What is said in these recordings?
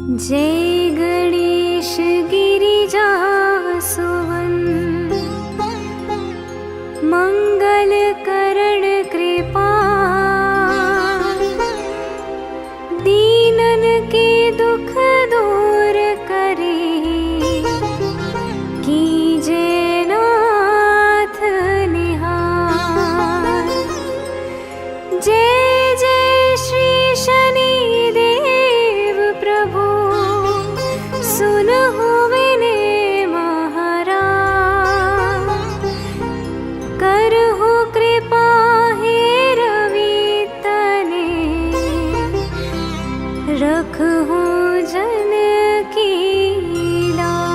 जय गणेश गिरिजा सुवन, मंगल करण कृपा, दीनन के दुख दूर करे, कीजय नाथ निहार। जय जय श्री शनि देव प्रभु, सुनहु विनय महाराज। करहु कृपा हे रवि तने, रखहु जन की लाज।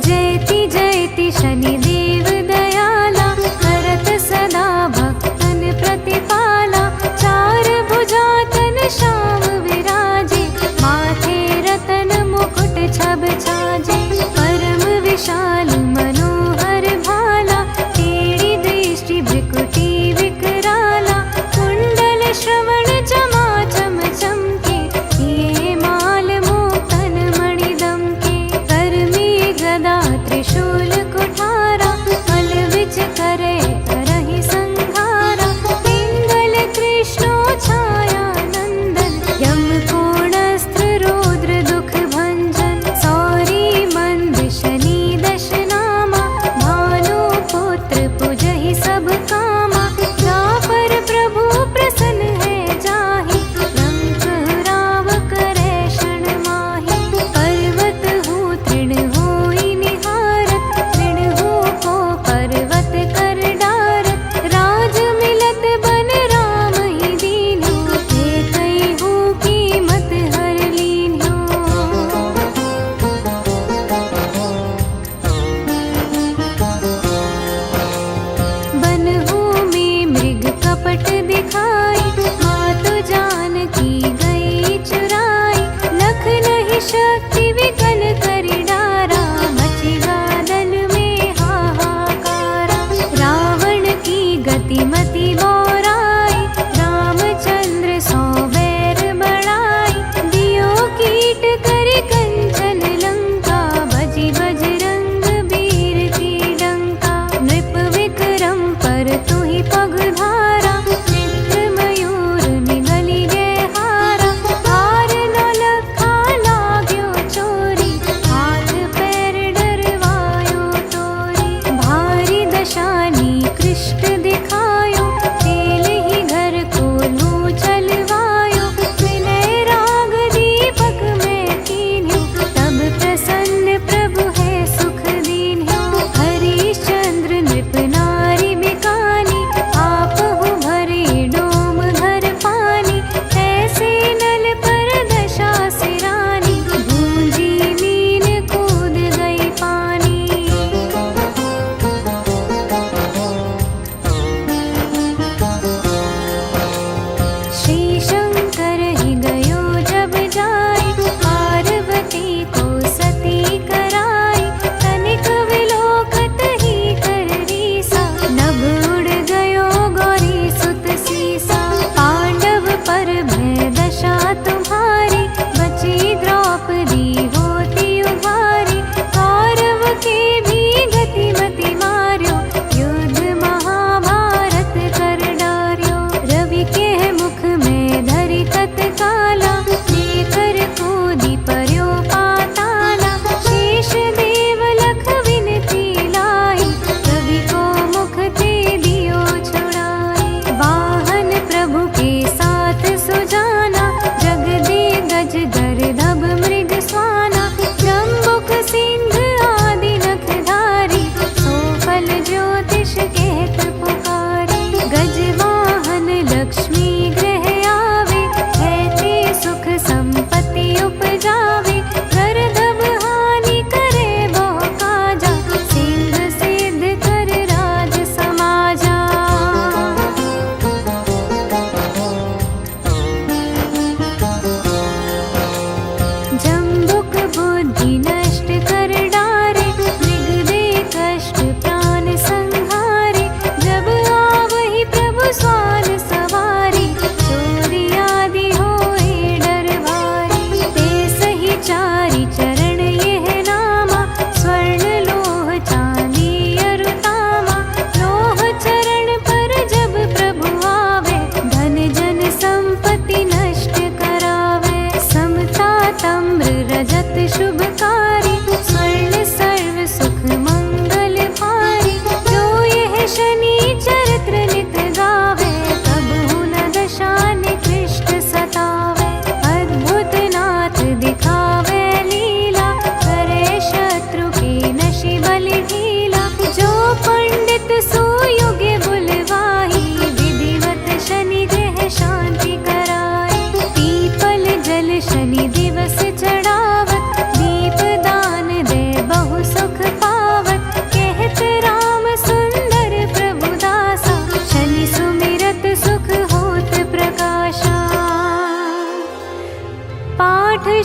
जयति जयति शनिदेव दयाला, करत सदा भक्तन प्रतिपाला। चार भुजा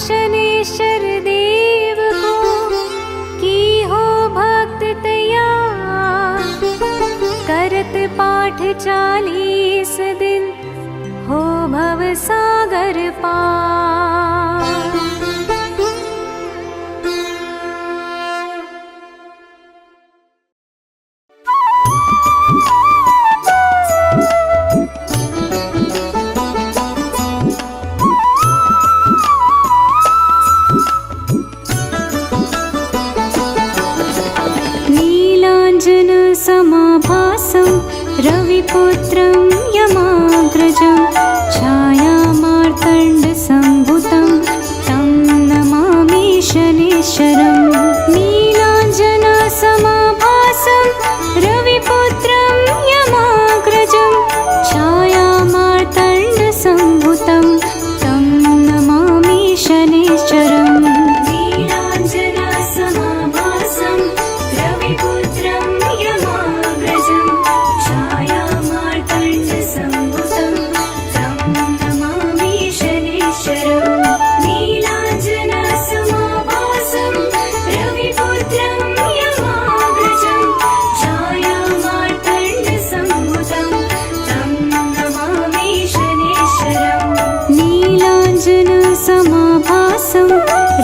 शनेश्वर देव को की हो भक्त तैयार। करत पाठ 40 दिन हो भव सागर पार। समाभासं रविपुत्रं यमाग्रजं छायामार्तण्डसम्भुतं तं नमामि शनेश्वरं। नीलाञ्जनसमाभासं रविपुत्रं यमाग्रजं छायामार्तण्डसम्भुतं तं नमामि शनेश्वरम्।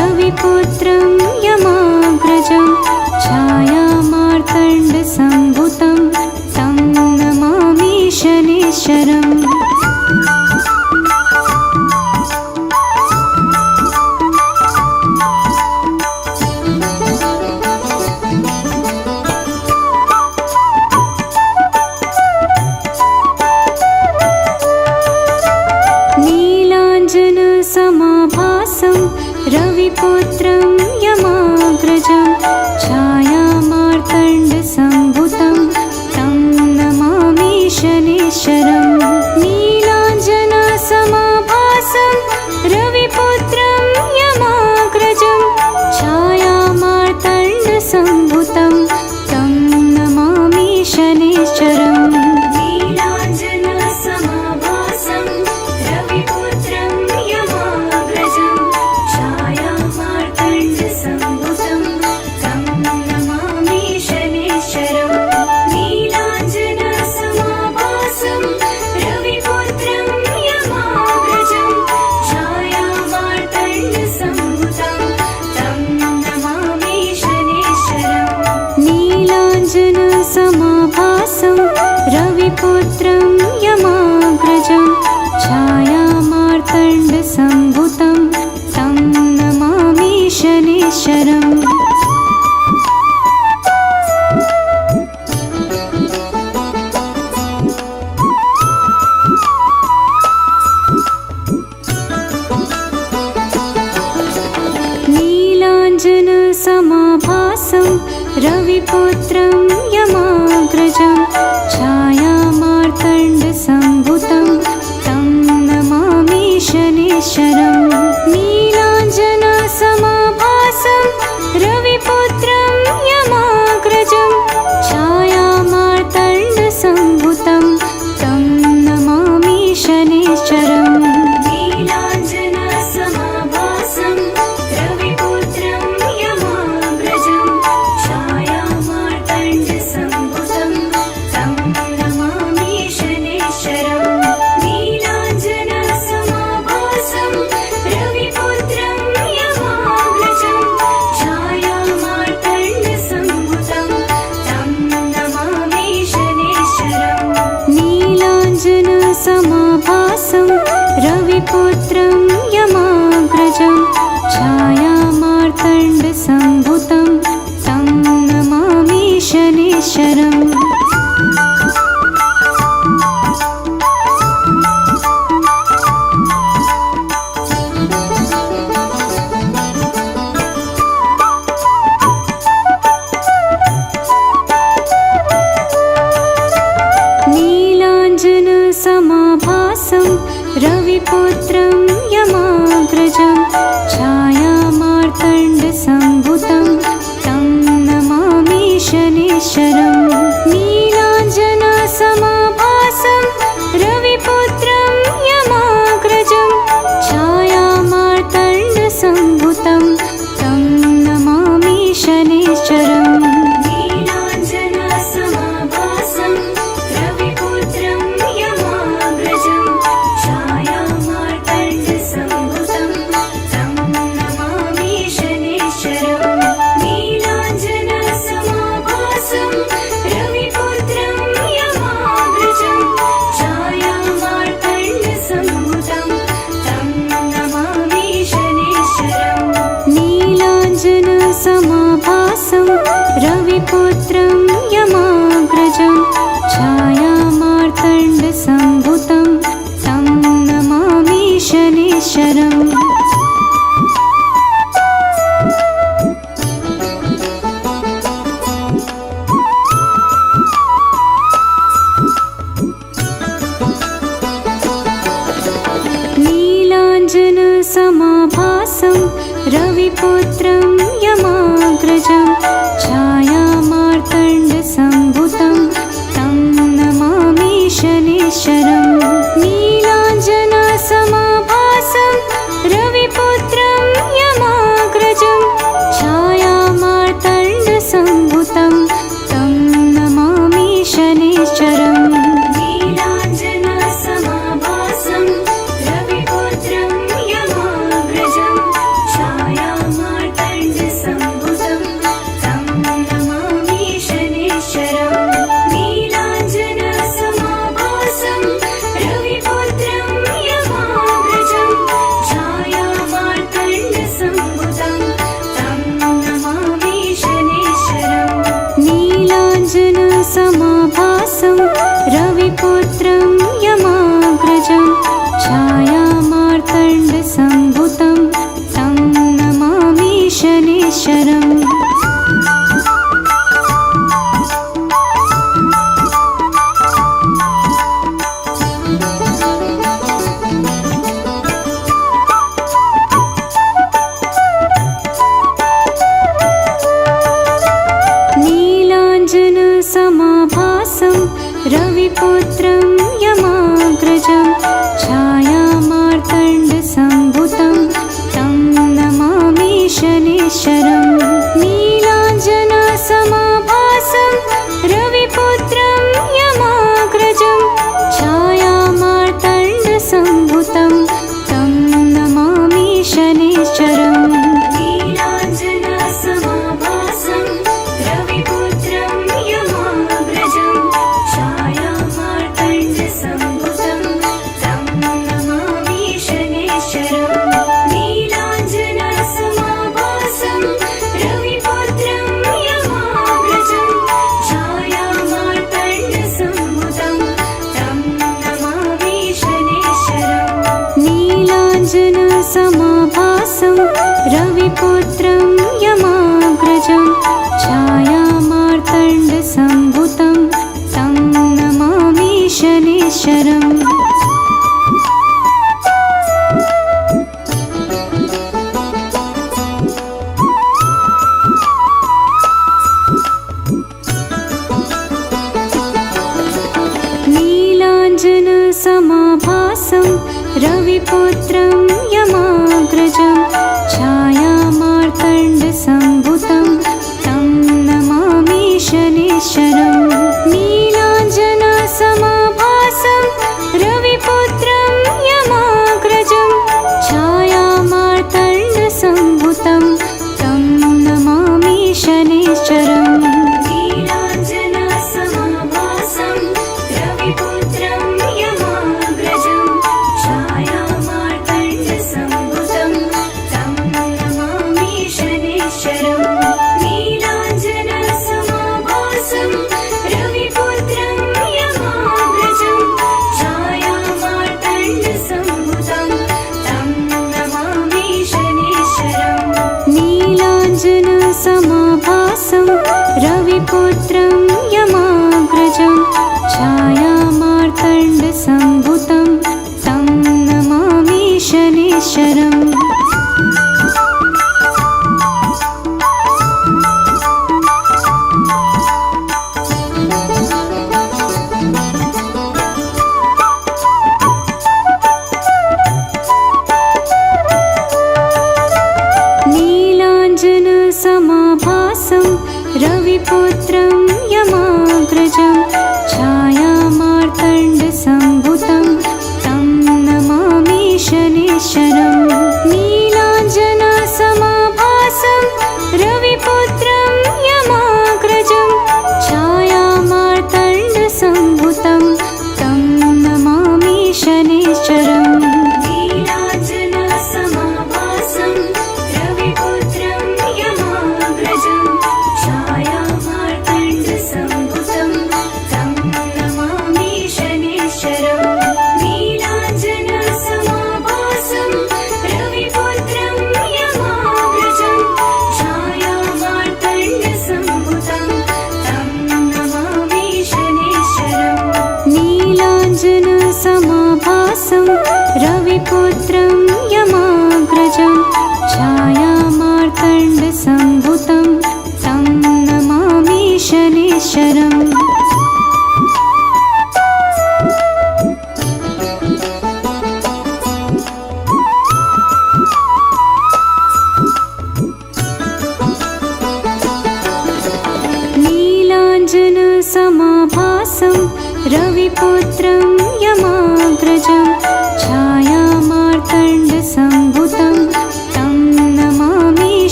रविपुत्रं यमाग्रजं छायामार्तण्डसम्भुतं तं नमामि शनेश्वरम्। नीलाञ्जनसमाभासं रविपुत्रं यमाग्रजं छायामार्तण्डसम्भुतं तं नमामि शनेश्वरम्। नीलाञ्जनसमाभासं रविपुत्रं यमाग्रजं छायामार्तण्डसम्भुतं तं नमामि शनेश्वरम्। समाभासं रविपुत्रं यमाग्रजं छायामार्तण्डसम्भुतं तं नमामि शनेश्वरम्। नीलाञ्जनसमाभासं रविपुत्रं यमाग्रजं छायामार्तण्डसम्भुतं तं नमामि शनेश्वरम्। नीलाञ्जनसमाभासं रविपुत्रं यमाग्रजं छायामार्तण्डसम्भुतं तं नमामि शनेश्वरम्। समाभासं रविपुत्रं यमाग्रजं छायामार्तण्डसम्भुतं तं नमामि शनेश्वरम्। समाभासं रविपुत्रं यमाग्रजं छायामार्तण्डसम्भुतं तं नमामि शनेश्वरम्। नीलाञ्जनसमाभासं रविपुत्रं यमाग्रजं छायामार्तण्डसम्भुतं नीलाञ्जनसमाभासं रविपुत्रं यमाग्रजं छायामार्तण्डसम्भुतं तं नमामि शनैश्चरम्। नीलाञ्जनसमाभासं रविपुत्रं यमाग्रजं छायामार्तण्डसम्भुतं तं नमामि शनैश्चरम्। नीलाञ्जनसमाभासं रविपुत्रं यमाग्रजं छायामार्तण्डसम्भुतं तं नमामि शनैश्चरम्। नीलाञ्जनसमाभासं रविपुत्रं यमाग्रजं छायामार्तण्डसम्भुतं तं नमामि शनैश्चरम्। नीलाञ्जनसमाभासं रविपुत्रं यमाग्रजं छायामार्तण्डसम्भुतं तं नमामि शनैश्चरम्। नीलाञ्जनसमाभासं रविपुत्रं यमाग्रजं छायामार्तण्डसम्भुतं तं नमामि शनैश्चरम्। नीलाञ्जनसमाभासं रविपुत्रं यमाग्रजं छायामार्तण्डसम्भुतं तं नमामि शनैश्चरम्। नीलाञ्जनसमाभासं रविपुत्रं यमाग्रजं छायामार्तण्डसम्भुतं तं नमामि शनैश्चरम्। नीलाञ्जनसमाभासं रविपुत्रं यमाग्रजं छायामार्तण्डसम्भुतं तं नमामि शनैश्चरम्। नीलाञ्जनसमाभासं रविपुत्रं यमाग्रजं छायामार्तण्डसम्भुतं तं नमामि शनैश्चरम्। नीलाञ्जनसमाभासं रविपुत्रं यमाग्रजं छायामार्तण्डसम्भुतं तं नमामि शनैश्चरम्। नीलाञ्जनसमाभासं रविपुत्रं यमाग्रजं छायामार्तण्डसम्भुतं तं नमामि शनैश्चरम्। नीलाञ्जनसमाभासं रविपुत्रं यमाग्रजं छायामार्तण्डसम्भुतं तं नमामि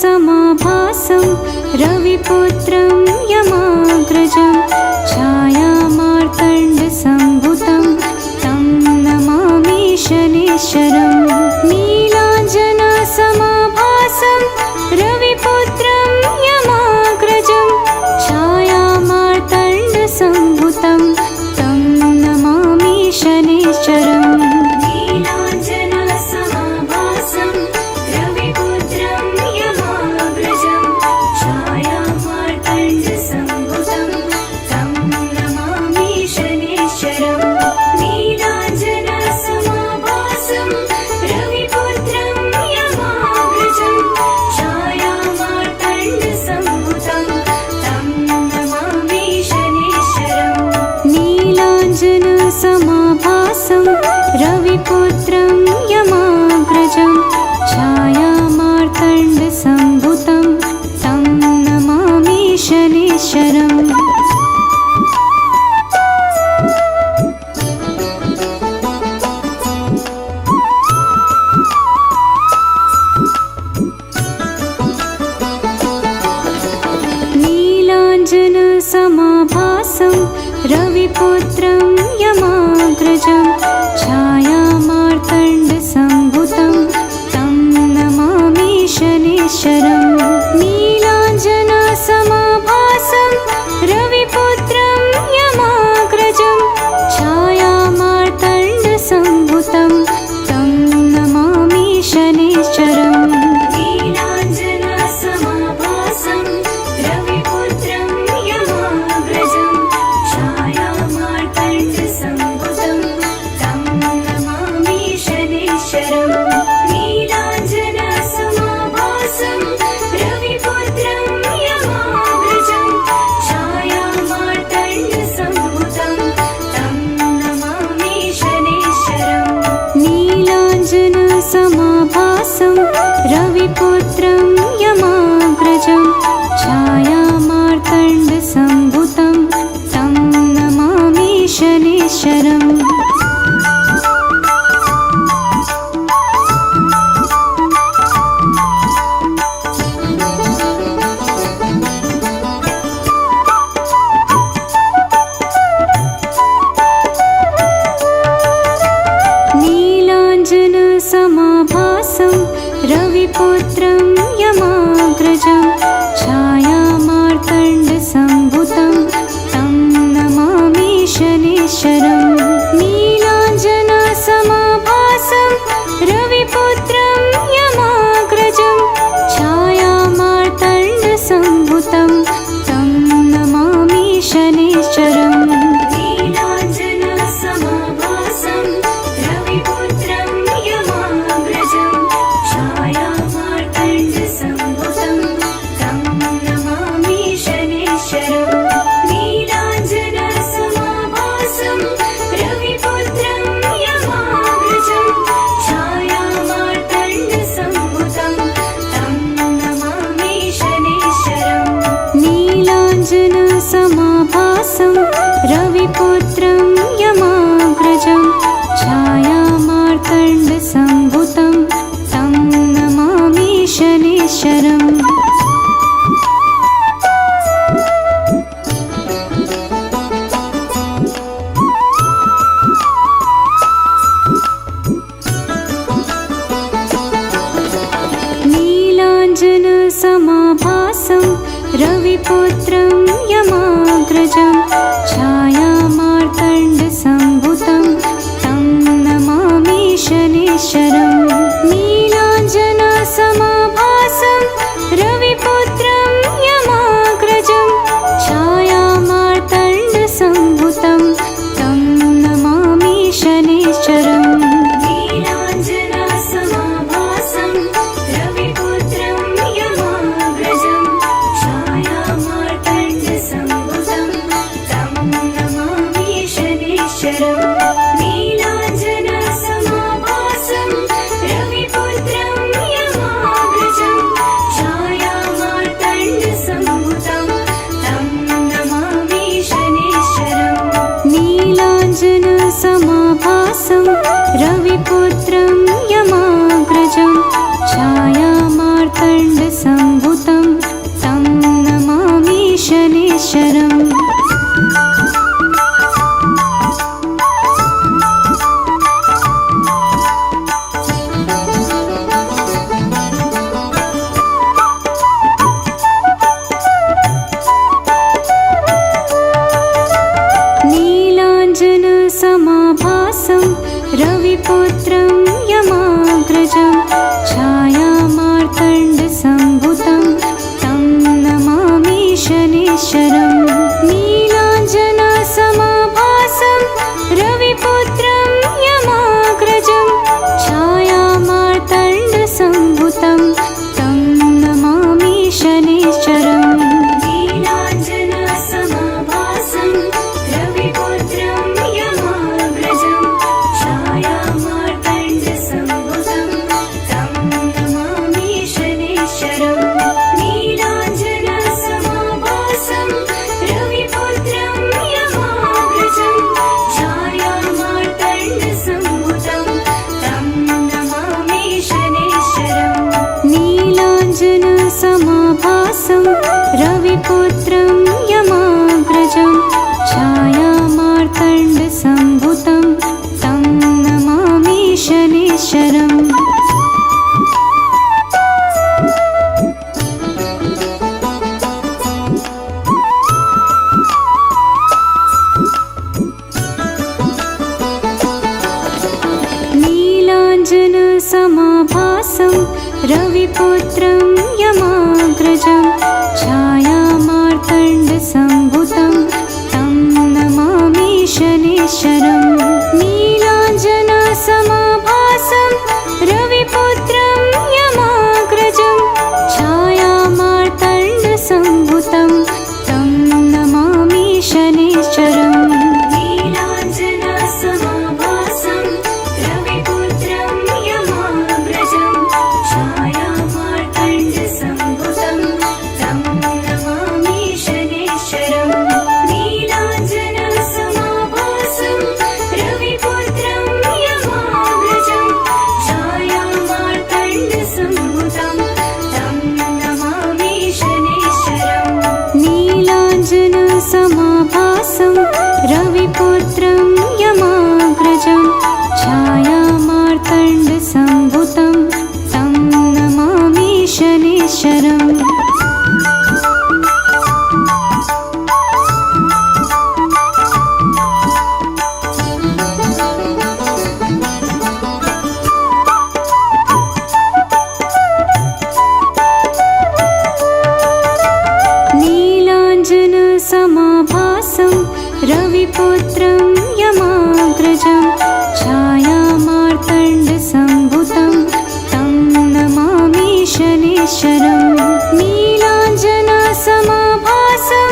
समाभासं रविपुत्रं यमाग्रजं छायामार्तण्डसम्भुतं तं नमामि शनैश्चरम् नीलाञ्जनसमाभासं रविपुत्रं यमाग्रजं छायामार्तण्डसम्भुतं तं नमामि शनैश्चरम् नीलाञ्जनसमाभासं रविपुत्रं यमाग्रजं छायामार्तण्डसम्भुतं तं नमामि शनैश्चरम् नीलाञ्जनसमाभासं रविपुत्रं यमाग्रजं छायामार्तण्डसम्भुतं तं नमामि शनैश्चरम् नीलाञ्जनसमाभासं रविपुत्रं यमाग्रजं छायामार्तण्डसम्भुतं तं नमामि शनैश्चरम् नीलाञ्जनसमाभासं रविपुत्रं यमाग्रजं छायामार्तण्डसम्भुतं तं नमामि शनैश्चरम् नीलाञ्जनसमाभासं रविपुत्रं यमाग्रजं छायामार्तण्डसम्भुतं तं नमामि शनैश्चरम् नीलाञ्जनसमाभासं रविपुत्रं यमाग्रजं छायामार्तण्डसम्भुतं तं नमामि शनैश्चरम् नीलाञ्जनसमाभासं रविपुत्रं यमाग्रजं छायामार्तण्डसम्भुतं तं नमामि शनैश्चरम् नीलाञ्जनसमाभासं रविपुत्रं यमाग्रजं छायामार्तण्डसम्भुतं तं नमामि शनैश्चरम् नीलाञ्जनसमाभासं रविपुत्रं यमाग्रजं छायामार्तण्डसम्भुतं तं नमामि शनैश्चरम् नीलाञ्जनसमाभासं रविपुत्रं यमाग्रजं छायामार्तण्डसम्भुतं तं नमामि शनैश्चरम् नीलाञ्जनसमाभासं रविपुत्रं यमाग्रजं छायामार्तण्डसम्भुतं तं नमामि शनैश्चरम् नीलाञ्जनसमाभासं रविपुत्रं यमाग्रजं छायामार्तण्डसम्भुतं तं नमामि शनैश्चरम् नीलाञ्जनसमाभासं रविपुत्रं यमाग्रजं छायामार्तण्डसम्भुतं तं नमामि शनैश्चरम् नीलाञ्जनसमाभासं रविपुत्रं यमाग्रजं छायामार्तण्डसम्भुतं तं नमामि शनैश्चरम् नीलाञ्जनसमाभासं रविपुत्रं यमाग्रजं छायामार्तण्डसम्भुतं तं नमामि शनैश्चरम् नीलाञ्जनसमाभासं रविपुत्रं यमाग्रजं छायामार्तण्डसम्भुतं तं नमामि शनैश्चरम् छायामार्तण्डसम्भुतं तं नमामि शनैश्चरम् नीलाञ्जनसमाभासं रविपुत्रं यमाग्रजं छायामार्तण्डसम्भुतं तं नमामि शनैश्चरम् नीलाञ्जनसमाभासं रविपुत्रं यमाग्रजं छायामार्तण्डसम्भुतं तं नमामि शनैश्चरम् नीलाञ्जनसमाभासं रविपुत्रं यमाग्रजं छायामार्तण्डसम्भुतं तं नमामि शनैश्चरम् नीलाञ्जनसमाभासं रविपुत्रं यमाग्रजं छायामार्तण्डसम्भुतं तं नमामि शनैश्चरम् नीलाञ्जनसमाभासं रविपुत्रं यमाग्रजं छायामार्तण्डसम्भुतं तं नमामि शनैश्चरम् नीलाञ्जनसमाभासं रविपुत्रं यमाग्रजं छायामार्तण्डसम्भुतं तं नमामि शनैश्चरम् नीलाञ्जनसमाभासं रविपुत्रं यमाग्रजं छायामार्तण्डसम्भुतं तं नमामि शनैश्चरम् नीलाञ्जनसमाभासं रविपुत्रं यमाग्रजं छायामार्तण्डसम्भुतं तं नमामि शनैश्चरम् नीलाञ्जनसमाभासं रविपुत्रं यमाग्रजं छायामार्तण्डसम्भुतं तं नमामि शनैश्चरम् नीलाञ्जनसमाभासं रविपुत्रं यमाग्रजं छायामार्तण्डसम्भुतं तं नमामि शनैश्चरम् नीलाञ्जनसमाभासं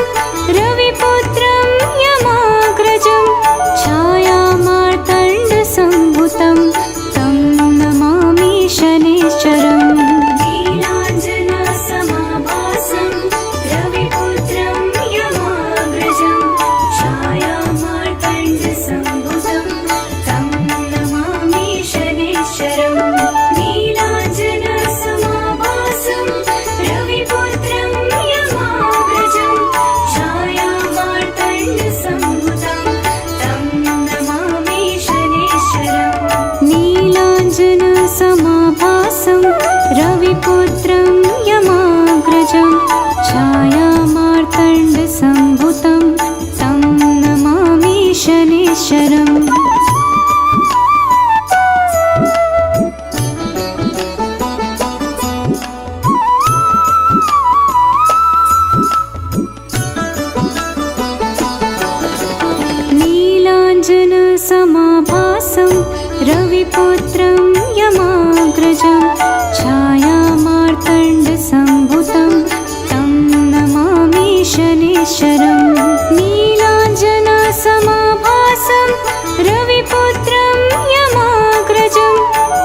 रविपुत्रं यमाग्रजं छायामार्तण्डसम्भुतं तं नमामि शनैश्चरम् नीलाञ्जनसमाभासं रविपुत्रं यमाग्रजं छायामार्तण्डसम्भुतं तं नमामि शनैश्चरम् नीलाञ्जनसमाभासं रविपुत्रं यमाग्रजं छायामार्तण्डसम्भुतं तं नमामि शनैश्चरम् नीलाञ्जनसमाभासं रविपुत्रं यमाग्रजं छायामार्तण्डसम्भुतं तं नमामि शनैश्चरम् नीलाञ्जनसमाभासं रविपुत्रं यमाग्रजं छायामार्तण्डसम्भुतं तं नमामि शनैश्चरम् नीलाञ्जनसमाभासं रविपुत्रं यमाग्रजं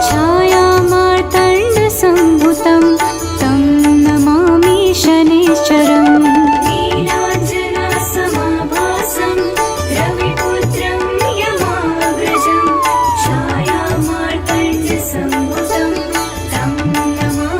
छायामार्तण्डसम्भुतं तं नमामि शनैश्चरम् नीलाञ्जनसमाभासं रविपुत्रं यमाग्रजं छायामार्तण्डसम्भुतं तं नमामि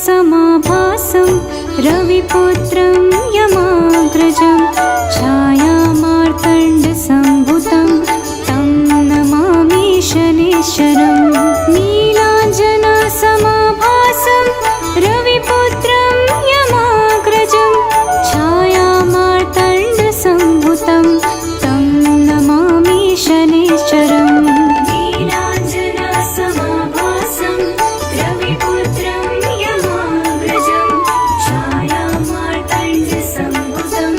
समाभासं रविपुत्रं यमाग्रजं छायामार्तण्डसम्भुतं तं नमामि शनैश्चरम् नीलाञ्जनसमाभासं रविपुत्रं यमाग्रजं छायामार्तण्डसम्भुतं तं नमामि शनैश्चरम् नीलाञ्जनसमाभासं रविपुत्रं यमाग्रजं छायामार्तण्डसम्भुतं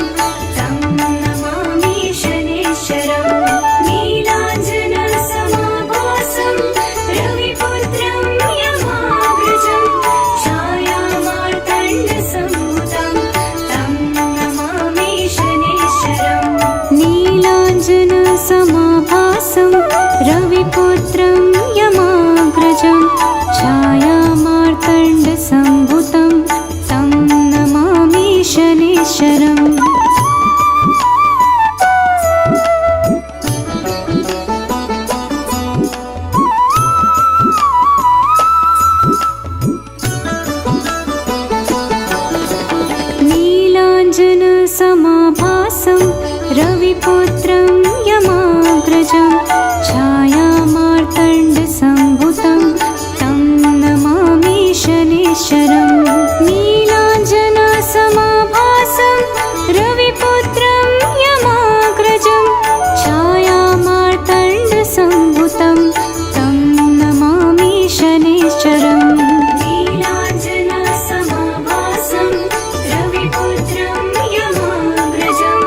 तं नमामि शनैश्चरम् नीलाञ्जनसमाभासं रविपुत्रं यमाग्रजं छायामार्तण्डसम्भुतं तं नमामि शनैश्चरम् नीलाञ्जनसमाभासं रविपुत्रं यमाग्रजं छायामार्तण्डसम्भुतं तं नमामि शनैश्चरम् नीलाञ्जनसमाभासं रविपुत्रं यमाग्रजं छायामार्तण्डसम्भुतं तं नमामि शनैश्चरम् नीलाञ्जनसमाभासं रविपुत्रं यमाग्रजं छायामार्तण्डसम्भुतं तं नमामि शनैश्चरम् नीलाञ्जनसमाभासं रविपुत्रं यमाग्रजं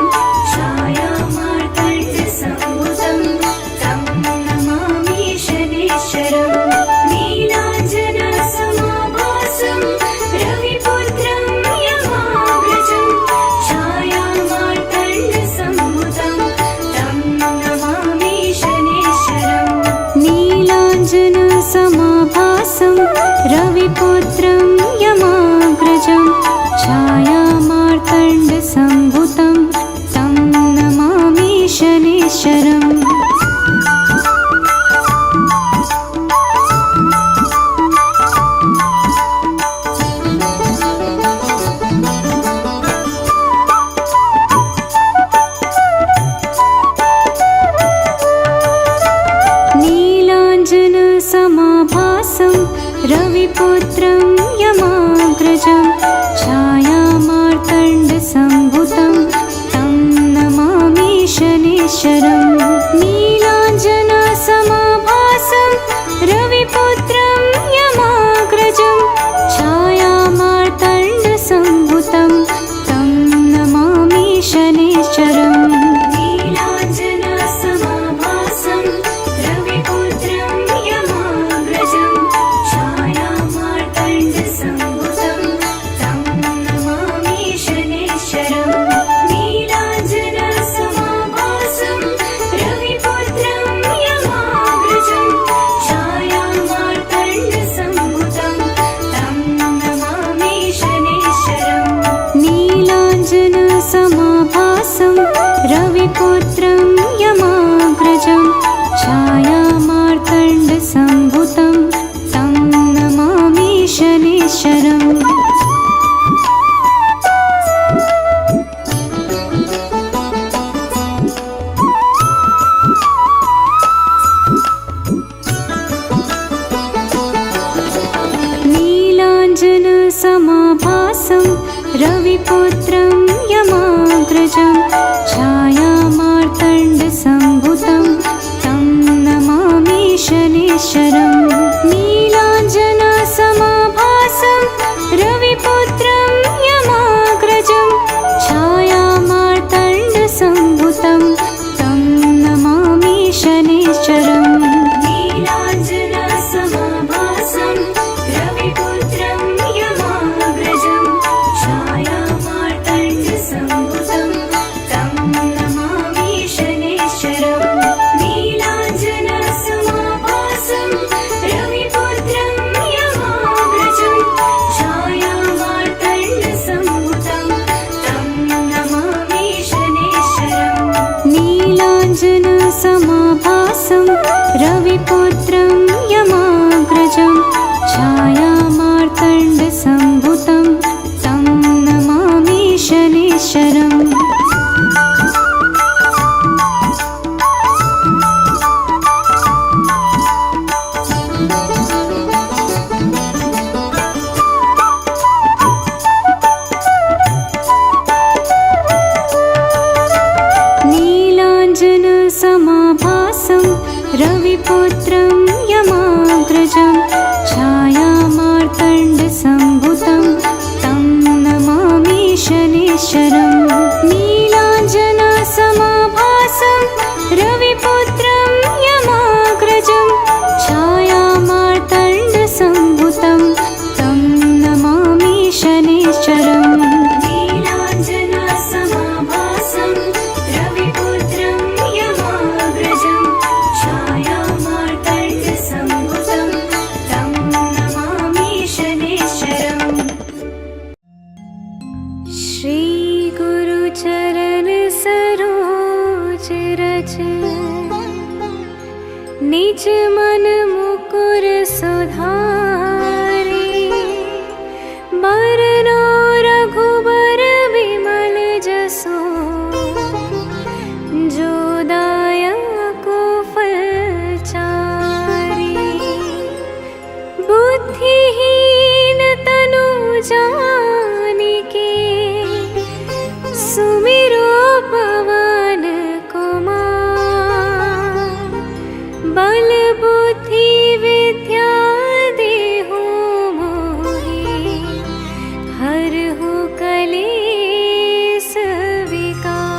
छायामार्तण्डसम्भुतं तं नमामि शनैश्चरम् नीलाञ्जनसमाभासं रविपुत्रं यमाग्रजं छायामार्तण्डसम्भुतं तं नमामि शनैश्चरम् नीलाञ्जनसमाभासं रविपुत्रं यमाग्रजं छायामार्तण्डसम्भुतं तं नमामि शनैश्चरम् नीलाञ्जनसमाभासं रविपुत्रं यमाग्रजं छायामार्तण्डसम्भुतं तं नमामि शनैश्चरम् नीलाञ्जनसमाभासं रविपुत्रं यमाग्रजं छायामार्तण्डसम्भुतं तं नमामि शनैश्चरम् नीलाञ्जनसमाभासं रविपुत्रं यमाग्रजं छायामार्तण्डसम्भुतं तं नमामि शनैश्चरम् नीलाञ्जनसमाभासं रविपुत्रं यमाग्रजं छायामार्तण्डसम्भुतं तं नमामि शनैश्चरम् नीलाञ्जनसमाभासं रविपुत्रं यमाग्रजं छायामार्तण्डसम्भुतं तं नमामि शनैश्चरम् नीलाञ्जनसमाभासं रविपुत्रं यमाग्रजं छायामार्तण्डसम्भुतं तं नमामि शनैश्चरम् नीलाञ्जनसमाभासं रविपुत्रं यमाग्रजं छायामार्तण्डसम्भुतं तं नमामि शनैश्चरम् नीलाञ्जनसमाभासं रविपुत्रं यमाग्रजं छायामार्तण्डसम्भुतं तं नमामि शनैश्चरम् नीलाञ्जनसमाभासं रविपुत्रं बुद्धिहीन तनु जानिके सुमिरो पवन कुमार। बल बुद्धि विद्या देहु मोहि हरहु कलेस विकार।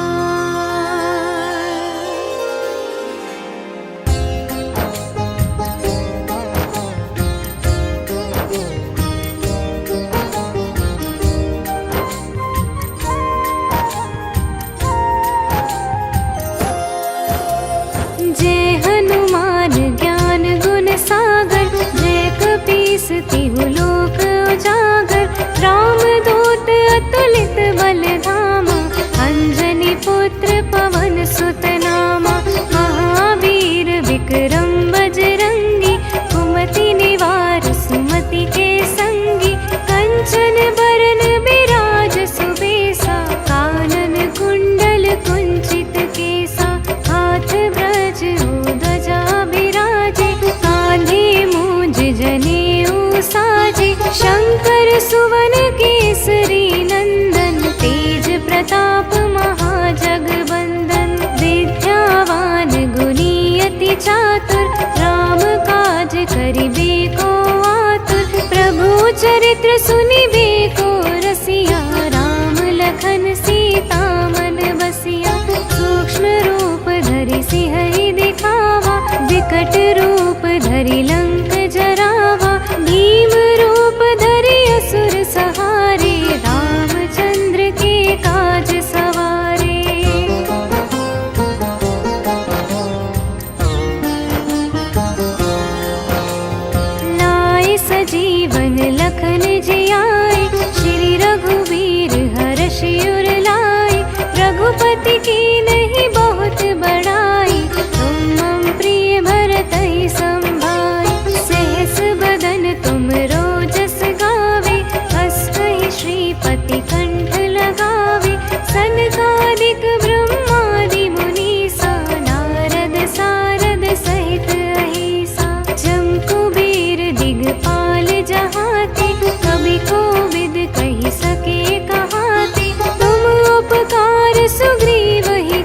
जय हनुमान ज्ञान गुण सागर, जय कपीस तिहु लोक उजागर। रामदूत अतुलित बल धामा, अंजनी पुत्र पवन सुत नामा। महावीर विक्रम बजरंगी, कुमति निवार सुमति के संगी। कंचन बरन बिराज सुबेसा, कानन कुंडल कुंचित केसा। हाथ ब्रज ध्वजा बिराजे, कांधे मूंज जनेऊ साजे। शंकर सुवन केसरी नंदन, तेज प्रताप महाजगबंदन। विद्यावान गुणी अति चातुर, राम काज करिबे को आतुर। प्रभु चरित्र सुनिबे को रसिया, राम लखन सीता मन बसिया। सूक्ष्म रूप धरि सिंहहि दिखावा, विकट रूप धरि लंक जरावा। भीम रूप धरि असुर सहारे, रामचंद्र के काज सवारे। लाए सजीवन लखन जियाए, श्री रघुवीर हर्षि उर लाए। रघुपति की नहीं बहुत बड़ाई, तुम मम प्रिय भरतहि संभाई। सहस बदन तुम रोजस गावे, हस कहि श्रीपति कंठ लगावे। सनकादिक ब्रह्मादि मुनीसा, नारद सारद सहित अहिसा। जम कुबेर दिगपाल जहाते, कवि कोविद कहि सके कहाते। तुम उपकार सुग्रीव ही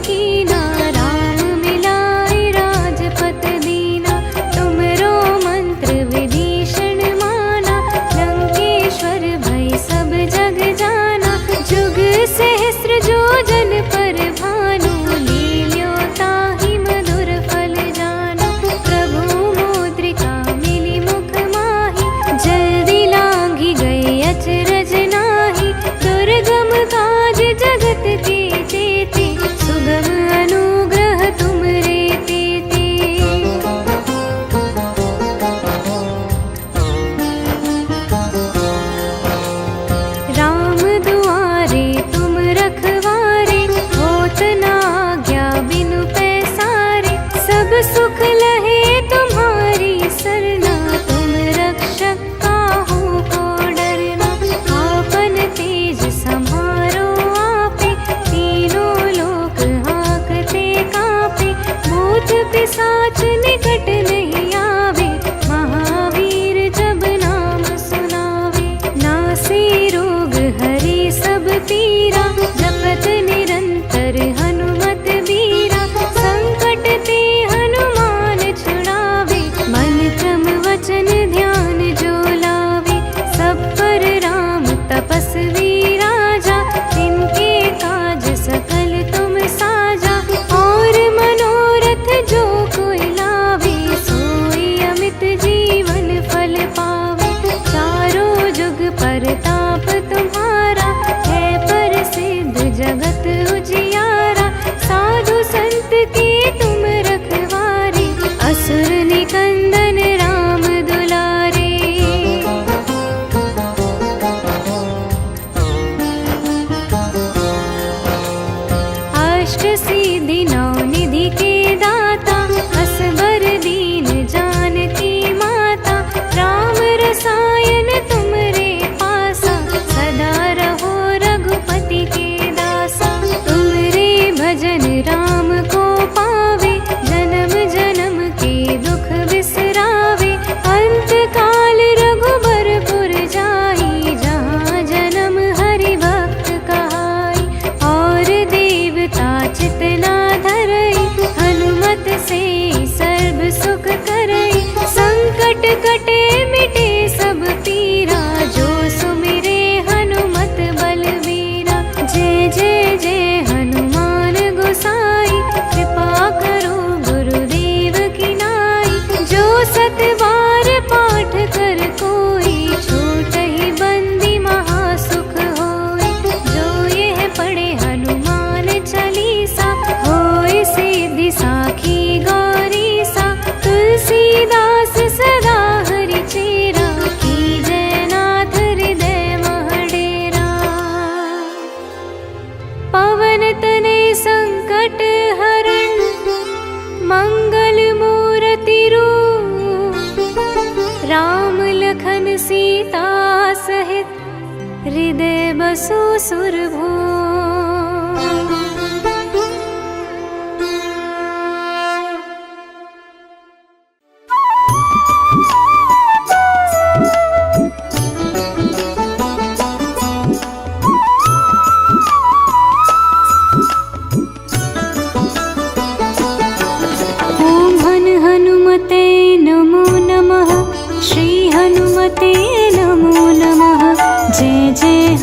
हृदय बसु सुरभो।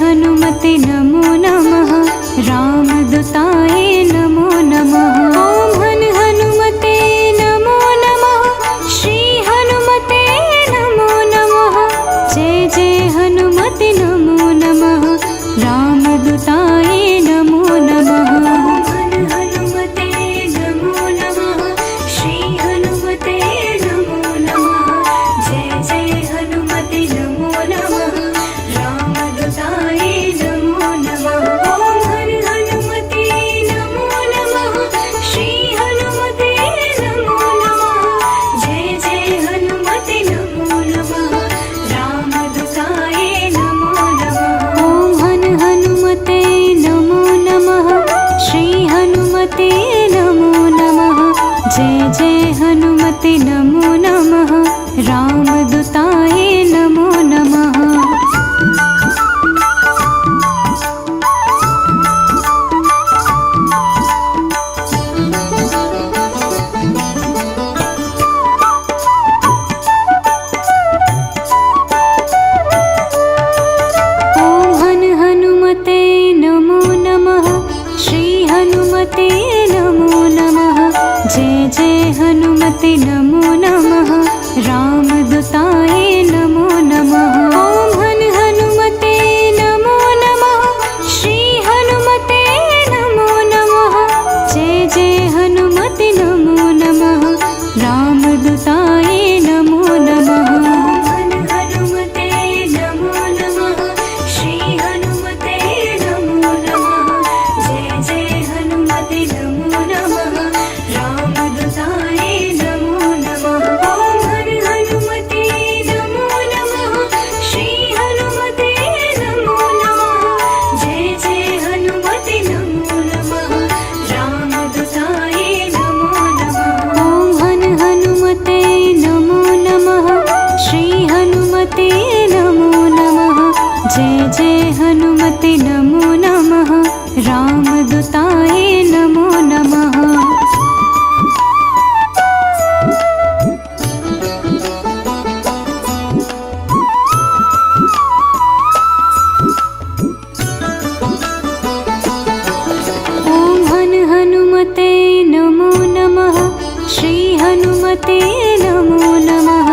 हनुमते नमो नमः। रामदूताय नमो नमः। ओम हनुमते नमो नमः। श्री हनुमते नमो नमः। जय जय हनुमते नमो नमः। रामदूताय नमो नमः। हनुमते नमो नमः। श्री हनुमते नमो नमः। जय जय हनुमते नमो नमः। रामदूताय नमो नमः। ओम हनुमते नमो नमः। श्री हनुमते नमो नमः। जय जय हनुमते नमो नमः। रामदूताय नमो नमः। ओम हनुमते नमो नमः। श्री हनुमते नमो नमः। जय जय हनुमते नमो नमः। रामदूताय नमो नमः। हनुमते नमो नमः। रामदूताय नमो नमः। ओम हनुमते नमो नमः। श्री हनुमते नमो नमः। जय जय हनुमते नमो नमः। रामदूताय नमो नमः। हनुमते नमो नमः। श्री हनुमते नमो नमः। जय जय हनुमते नमो नमः। रामदूताय नमो नमः। ओम हनुमते नमो नमः। श्री हनुमते नमो नमः। जय जय हनुमते नमो नमः। रामदूताय नमो नमः। ओम हनुमते नमो नमः। श्री हनुमते नमो नमः। जय जय हनुमते नमो नमः। रामदूताय नमो नमः। हनुमते नमो नमः। श्री हनुमते नमो नमः।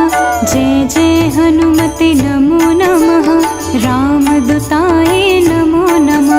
जय जय हनुमते नमो नमः। रामदूताय नमो नमः।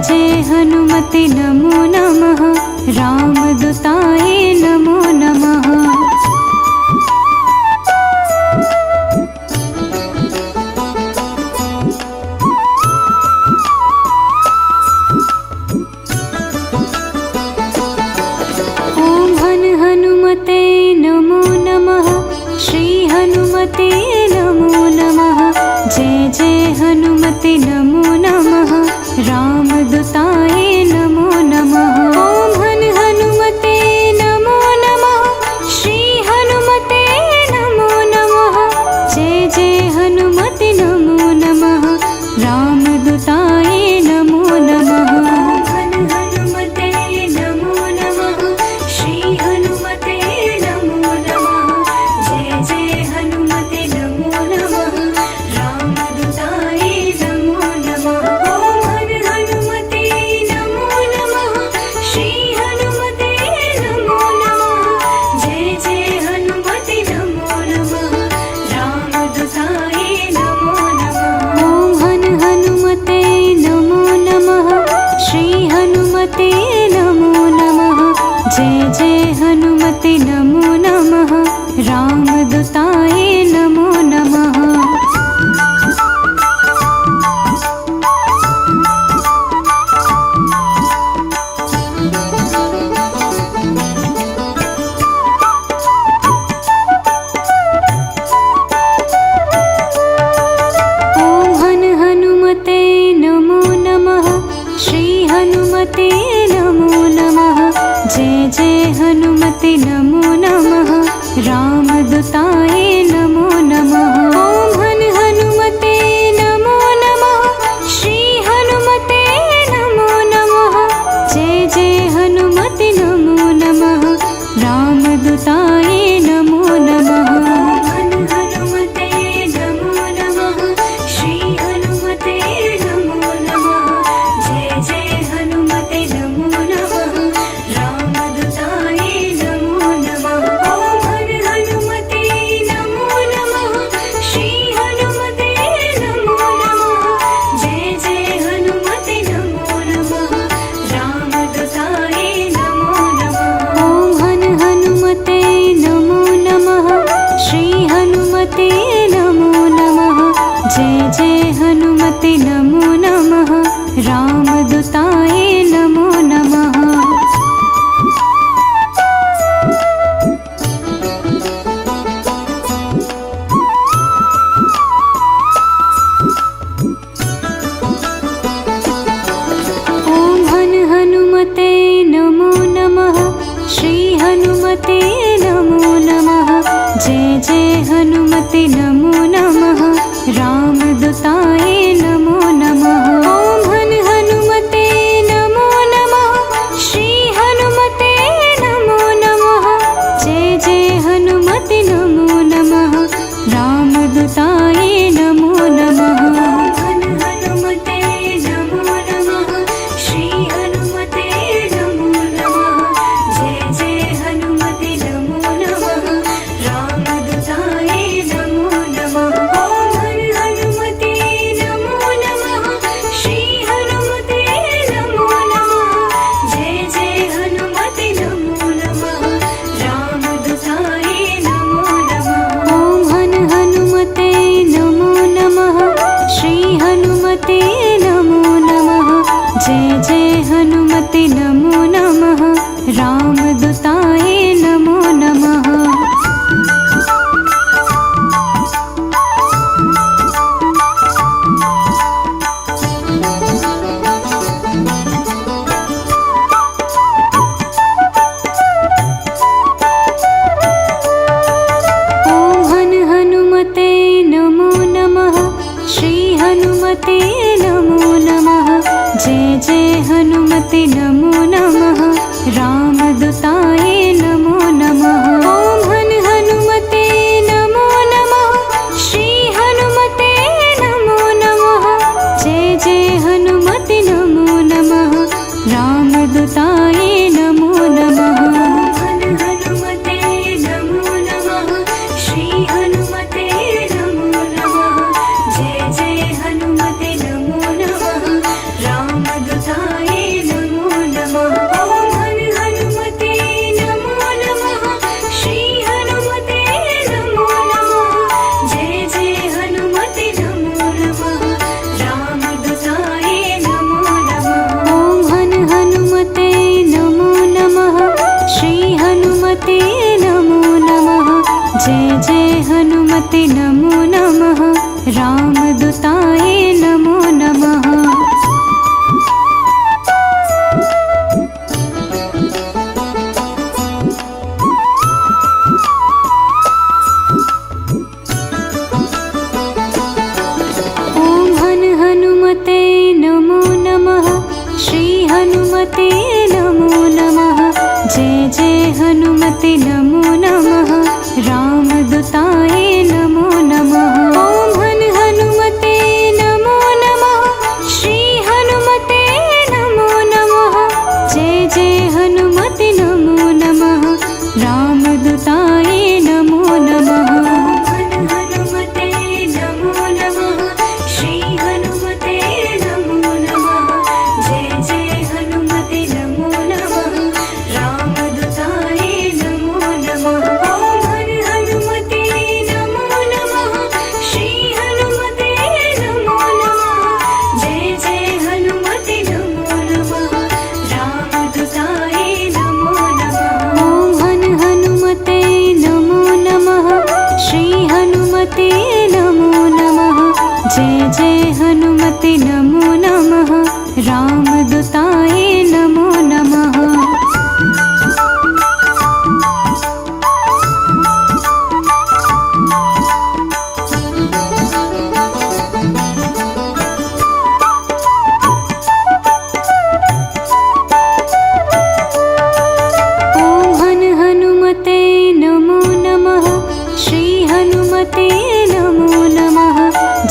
जय हनुमते नमो नमः रामदूताय नमो नमः। हनुमते नमो नमः श्री हनुमते नमो नमः जय जय हनुमते नमो नमः रामदूताय नमो नमः। ॐ हनुमते नमो नमः श्री हनुमते नमो नमः जय जय हनुमते नमो नमः रामदूताय नमो नमः। हनुमते नमो नमः श्री हनुमते नमो नमः जय जय हनुमते नमो नमः रामदूताय नमो नमः। ॐ हनुमते नमो नमः श्री हनुमते नमो नमः जय जय हनुमते नमो नमः रामदूताय नमो नमः। ॐ हनुमते नमो नमः श्री हनुमते नमो नमः जय जय हनुमते नमो नमः रामदूताय नमो नमः। हनुमते नमो नमः श्री हनुमते नमो नमः जय जय हनुमते नमो नमः रामदूताय नमो नमः। ॐ हनुमते नमो नमः श्री हनुमते नमो नमः जय जय हनुमते नमो नमः रामदूताय नमो नमः। हनुमते नमो नमः श्री हनुमते नमो नमः जय जय हनुमते नमो नमः रामदूताय नमो नमः। ॐ हनुमते नमो नमः श्री हनुमते नमो नमः जय जय हनुमते नमो नमः रामदूताय नमो नमः। ॐ हनुमते नमो नमः श्री हनुमते नमो नमः जय जय हनुमते नमो नमः रामदूताय नमो नमः। ॐ हनुमते नमो नमः श्री हनुमते नमो नमः जय जय हनुमते नमो नमः रामदूताय नमो नमः। ॐ हनुमते नमो नमः श्री हनुमते नमो नमः जय जय हनुमते नमो नमः रामदूताय नमो नमः। हनुमते नमो नमः श्री हनुमते नमो नमः जय जय हनुमते नमो नमः रामदूताय नमो नमः। ॐ हनुमते नमो नमः श्री हनुमते नमो नमः जय जय हनुमते नमो नमः रामदूताय नमो हनुमते नमो नमः रामदूताय नमो नमः ॐ हनुमते नमो नमः श्री हनुमते नमो नमः जय जय हनुमते नमो नमः रामदूताय नमो नमः हनुमते नमो नमः श्री हनुमते नमो नमः जय जय हनुमते नमो नमः रामदूताय नमो नमः ॐ हनुमते नमो नमः श्री हनुमते नमो नमः जय जय हनुमते नमो नमः रामदूताय नमो नमः ॐ हनुमते नमो नमः श्री हनुमते नमो नमः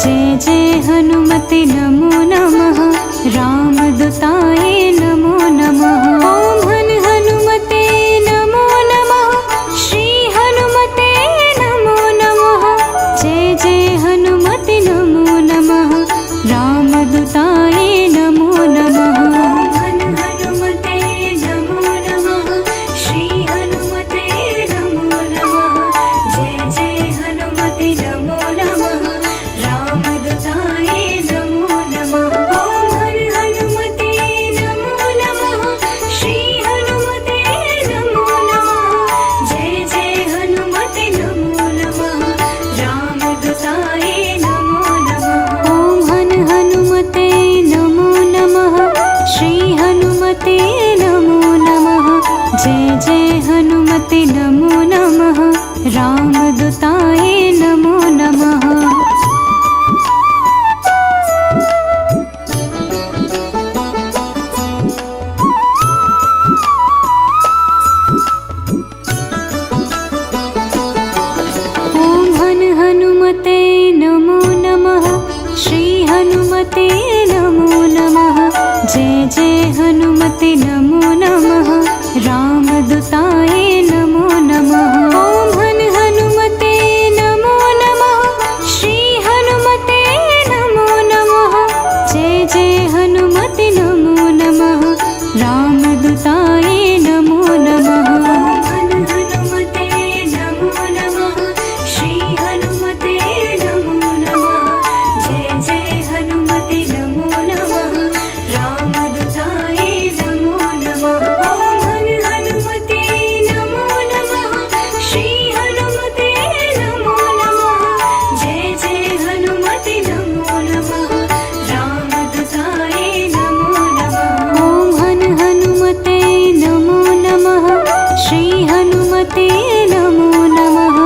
जय जय हनुमते नमो नमः रामदूताय नमो नमः ॐ हनुमते नमो नमः श्री हनुमते नमो नमः जय जय हनुमते नमो नमः रामदूताय नमो नमः ॐ हनुमते नमो नमः श्री हनुमते नमो नमः जय जय हनुमते नमो नमः रामदूताय नमो नमः हनुमते नमो नमः श्री हनुमते नमो नमः जय जय हनुमते नमो नमः रामदूताय नमो नमः ॐ हनुमते नमो नमः श्री हनुमते नमो नमः जय जय हनुमते नमो नमः रामदूताय नमो नमः ॐ हनुमते नमो नमः श्री हनुमते नमो नमः जय जय हनुमते नमो नमः रामदूताय नमो नमः ॐ हनुमते नमो नमः श्री हनुमते नमो नमः जय जय हनुमते नमो नमः रामदूताय नमो नमः ॐ हनुमते नमो नमः श्री हनुमते नमो नमः जय जय हनुमते नमो नमः रामदूताय नमो नमः हनुमते नमो नमः श्री हनुमते नमो नमः जय जय हनुमते नमो नमः रामदूताय नमो नमः ॐ हनुमते नमो नमः श्री हनुमते नमो नमः जय जय हनुमते नमो नमः रामदूताय नमो नमः ॐ हनुमते नमो नमः श्री हनुमते नमो नमः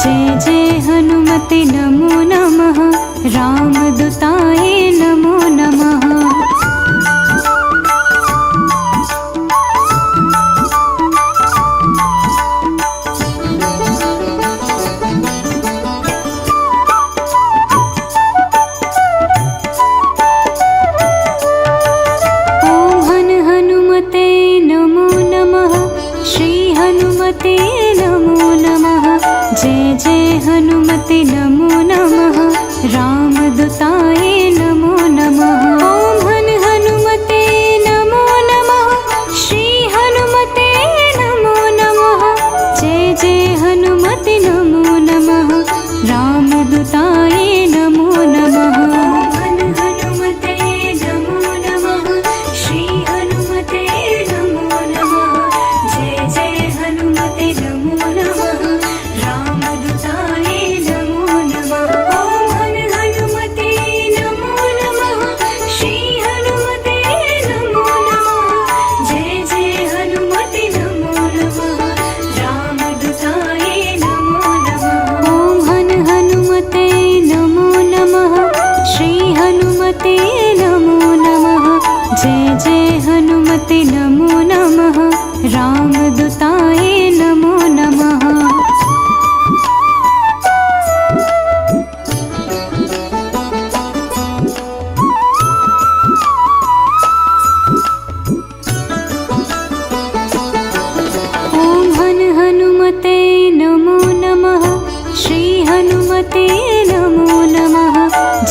जय जय हनुमते नमो नमः रामदूताय नमो नमः ॐ हनुमते नमो नमः श्री हनुमते नमो नमः जय जय हनुमते नमो नमः रामदूताय नमो नमः ॐ हनुमते नमो नमः श्री हनुमते नमो नमः जय जय हनुमते नमो नमः रामदूताय नमो नमः हनुमते नमो नमः श्री हनुमते नमो नमः जय जय हनुमते नमो नमः रामदूताय नमो नमः ॐ हनुमते नमो नमः श्री हनुमते नमो नमः जय जय हनुमते नमो नमः रामदूताय नमो नमः ॐ हनुमते नमो नमः श्री हनुमते नमो नमः जय जय हनुमते नमो नमः रामदूताय नमो नमः हनुमते नमो नमः।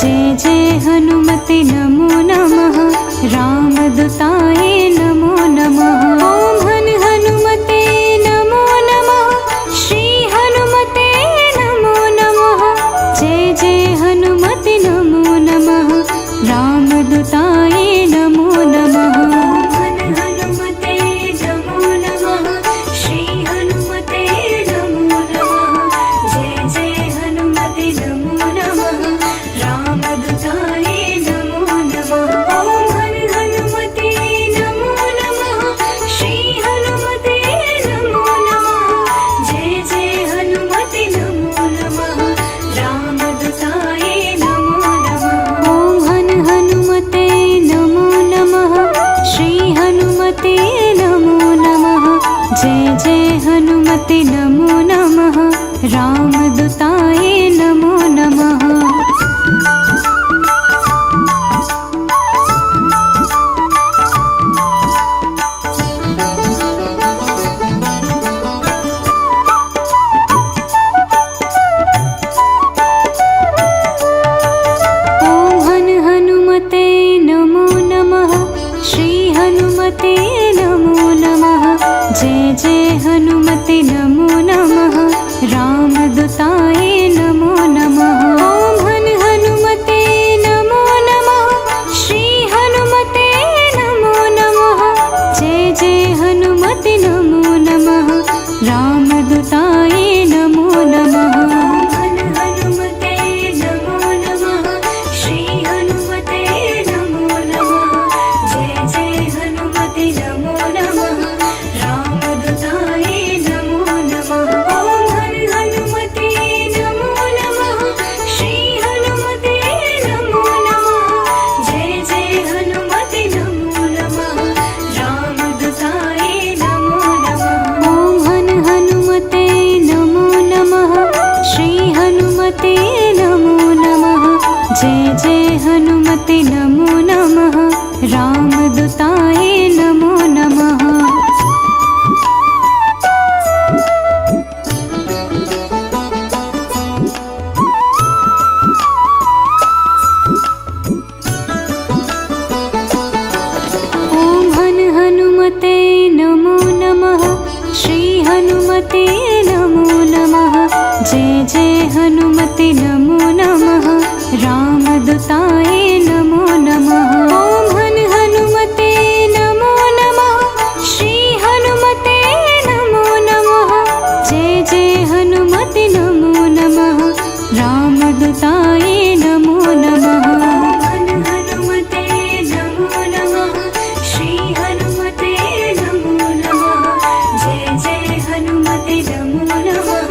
जय जय हनुमते नमो नमः। रामदूताय नमो नमः। ॐ हनुमते नमो नमः। श्री हनुमते नमो नमः। जय जय हनुमते नमो नमः। रामदूताय नमो नमः। हनुमते नमो नमः। श्री हनुमते नमो नमः। जय जय हनुमते नमो नमः। रामदूताय नमो नमः। ॐ हनुमते नमो नमः। श्री हनुमते नमो नमः। जय जय हनुमते नमो नमः। रामदूताय नमो नमः। ॐ हनुमते नमो नमः। श्री हनुमते नमो नमः। जय जय हनुमते नमो नमः। रामदूताय नमो नमः। ॐ हनुमते नमो नमः। श्री हनुमते नमो नमः। जय जय हनुमते नमो नमः। रामदूताय नमो नमः। ॐ हनुमते नमो नमः। श्री हनुमते नमो नमः। जय जय हनुमते नमो नमः। रामदूताय नमो नमः। हनुमते नमो नमः। श्री हनुमते नमो नमः। जय जय हनुमते नमो नमः। रामदूताय नमो नमः। ॐ हनुमते नमो नमः। श्री हनुमते नमो नमः। जय जय हनुमते नमो नमः। रामदूताय नमो नमः। ॐ हनुमते नमो नमः। श्री हनुमते नमो नमः। जय जय हनुमते नमो नमः। रामदूताय नमो नमः। ॐ हनुमते नमो नमः। श्री हनुमते नमो नमः। जय जय हनुमते नमो नमः। रामदूताय नमो नमः। ॐ हनुमते नमो नमः। श्री हनुमते नमो नमः। जय जय हनुमते नमो नमः। रामदूताय नमो नमः। हनुमते नमो नमः। श्री हनुमते नमो नमः। जय जय हनुमते नमो नमः।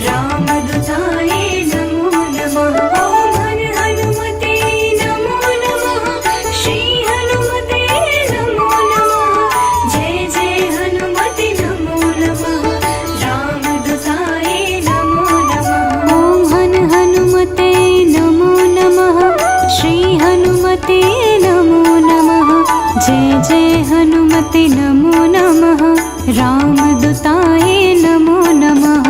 रामदूताय नमो नमः। ॐ हनुमते नमो नमः। श्री हनुमते नमो नमः। जय जय हनुमते नमो नमः। रामदूताय नमो नमः। ॐ हनुमते नमो नमः। श्री हनुमते नमो नमः। जय जय हनुमते नमो नमः। रामदूताय नमो नमः।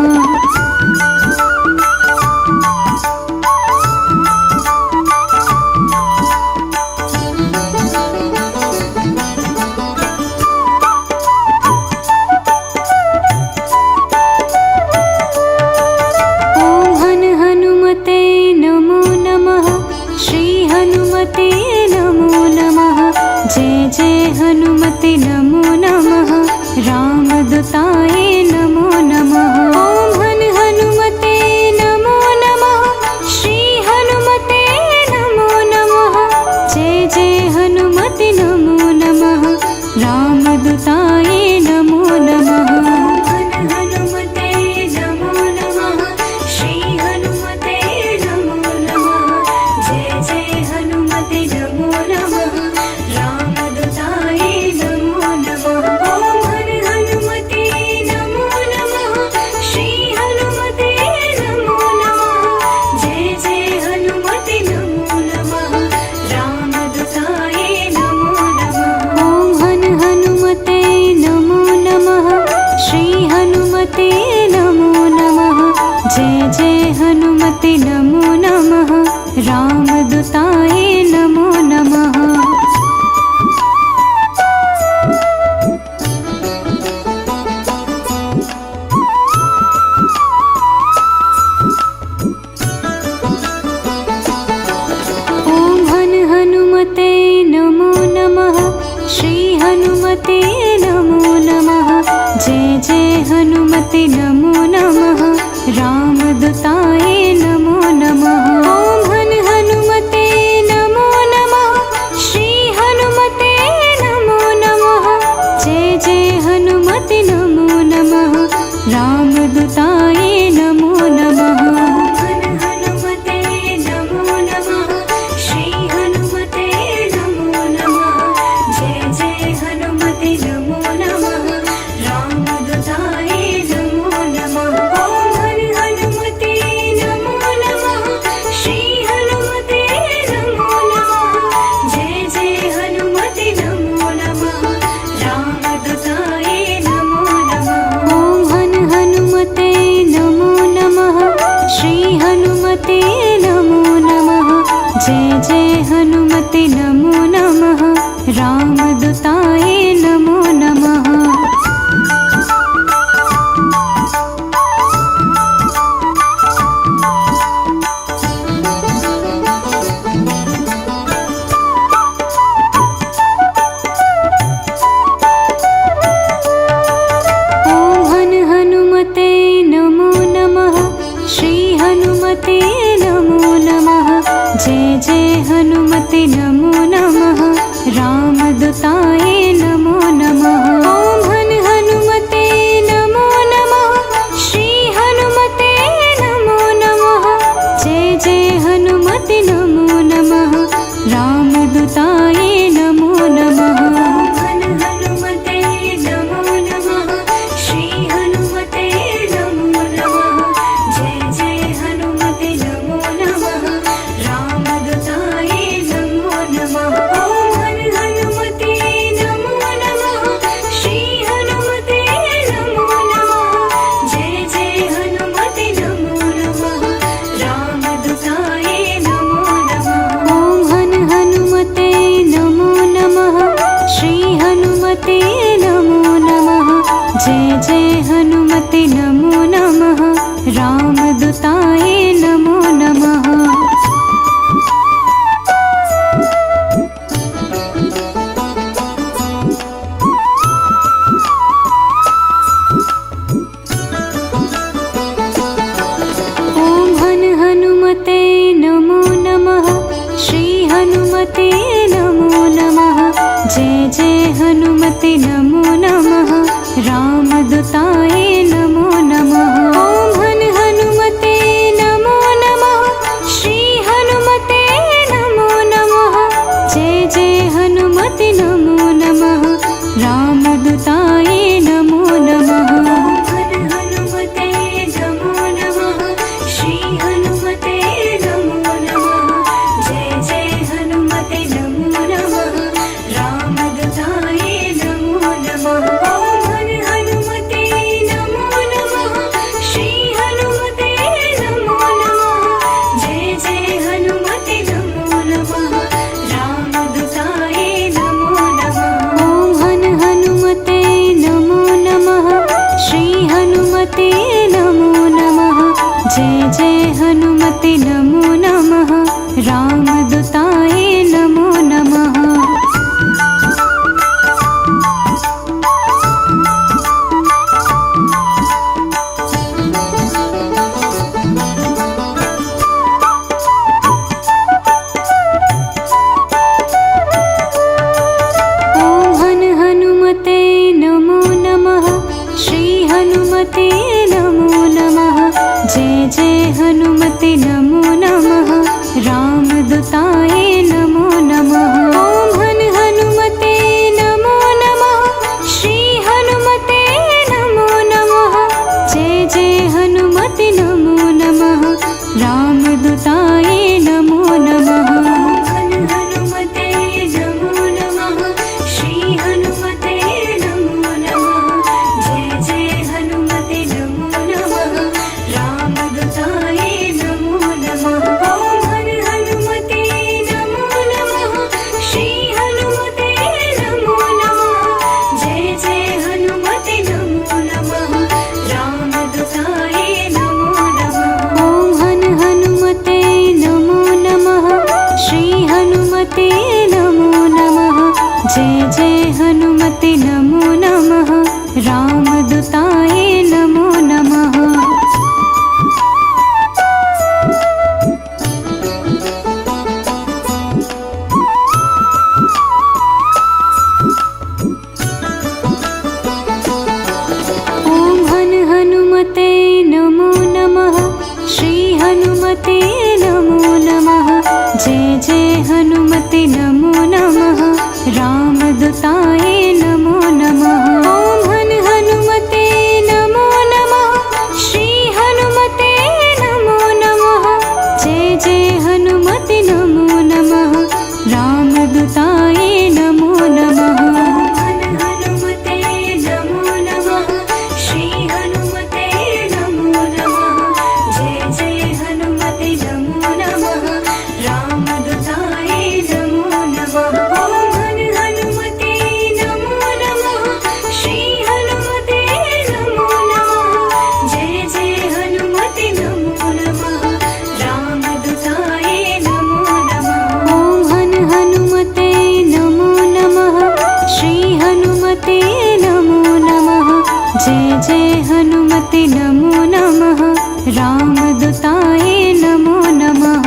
ॐ हनुमते नमो नमः। श्री हनुमते नमो नमः। जय जय हनुमते नमो नमः। रामदूताय नमो नमः। रामदूताय नमो नमः। ॐ हनुमते नमो नमः। श्री हनुमते नमो नमः। जय जय हनुमते नमो नमः। रामदूताय नमो नमः। ॐ हनुमते नमो नमः। श्री हनुमते नमो नमः। जय जय हनुमते नमो नमः। रामदूताय नमो नमः। हनुमते नमो नमः। श्री हनुमते नमो नमः। जय जय हनुमते नमो नमः। रामदूताय नमो नमः। ॐ हनुमते नमो नमः। श्री हनुमते नमो नमः। जय जय हनुमते नमो नमः। रामदूताय नमो नमः। ॐ हनुमते नमो नमः। श्री हनुमते नमो नमः। जय जय हनुमते नमो नमः। रामदूताय नमो नमः। ॐ हनुमते नमो नमः। श्री हनुमते नमो नमः। जय जय हनुमते नमो नमः। रामदूताय नमो नमः। ॐ हनुमते नमो नमः। श्री हनुमते नमो नमः। जय जय हनुमते नमो नमः। रामदूताय नमो नमः। हनुमते नमो नमः। श्री हनुमते नमो नमः। जय जय हनुमते नमो नमः। रामदूताय नमो नमः। ॐ हनुमते नमो नमः। श्री हनुमते नमो नमः। जय जय हनुमते नमो नमः। रामदूताय नमो नमः। ॐ हनुमते नमो नमः। श्री हनुमते नमो नमः। जय जय हनुमते नमो नमः। रामदूताय नमो नमः। ॐ हनुमते नमो नमः। श्री हनुमते नमो नमः। जय जय हनुमते नमो नमः। रामदूताय नमो नमः। ॐ हनुमते नमो नमः। श्री हनुमते नमो नमः। जय जय हनुमते नमो नमः। रामदूताय नमो नमः। हनुमते नमो नमः। श्री हनुमते नमो नमः। जय जय हनुमते नमो नमः। रामदूताय नमो नमः। ॐ हनुमते नमो नमः। श्री हनुमते नमो नमः। जय जय हनुमते नमो नमः। रामदूताय नमो नमः। ॐ हनुमते नमो नमः। श्री हनुमते नमो नमः। जय जय हनुमते नमो नमः। रामदूताय नमो नमः। ॐ हनुमते नमो नमः। श्री हनुमते नमो नमः। जय जय हनुमते नमो नमः। रामदूताय नमो नमः। ॐ हनुमते नमो नमः। श्री हनुमते नमो नमः। जय जय हनुमते नमो नमः। रामदूताय नमो नमः। हनुमते नमो नमः। श्री हनुमते नमो नमः। जय जय हनुमते नमो नमः। रामदूताय नमो हनुमते नमो नमः। जय जय हनुमते नमो नमः। रामदूताय नमो नमः। ॐ हनुमते नमो नमः। श्री हनुमते नमो नमः। जय जय हनुमते नमो नमः। रामदूताय नमो नमः। हनुमते नमो नमः। श्री हनुमते नमो नमः। जय जय हनुमते नमो नमः। रामदूताय नमो नमः। हनुमते नमो नमः। श्री हनुमते नमो नमः। जय जय हनुमते नमो नमः। रामदूताय नमो नमः। हनुमते नमो नमः। श्री हनुमते नमो नमः। जय जय हनुमते नमो नमः। रामदूताय नमो नमः।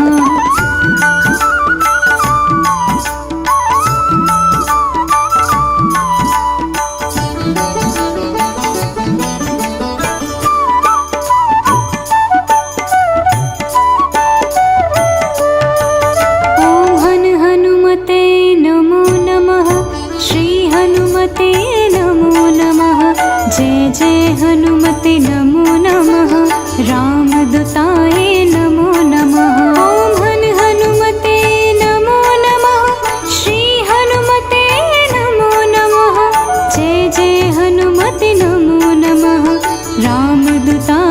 हनुमते नमो नमः। श्री हनुमते नमो नमः। जय जय हनुमते नमो नमः। रामदूताय नमो नमः। हनुमते नमो नमः। श्री हनुमते नमो नमः। जय जय हनुमते नमो नमः। रामदूताय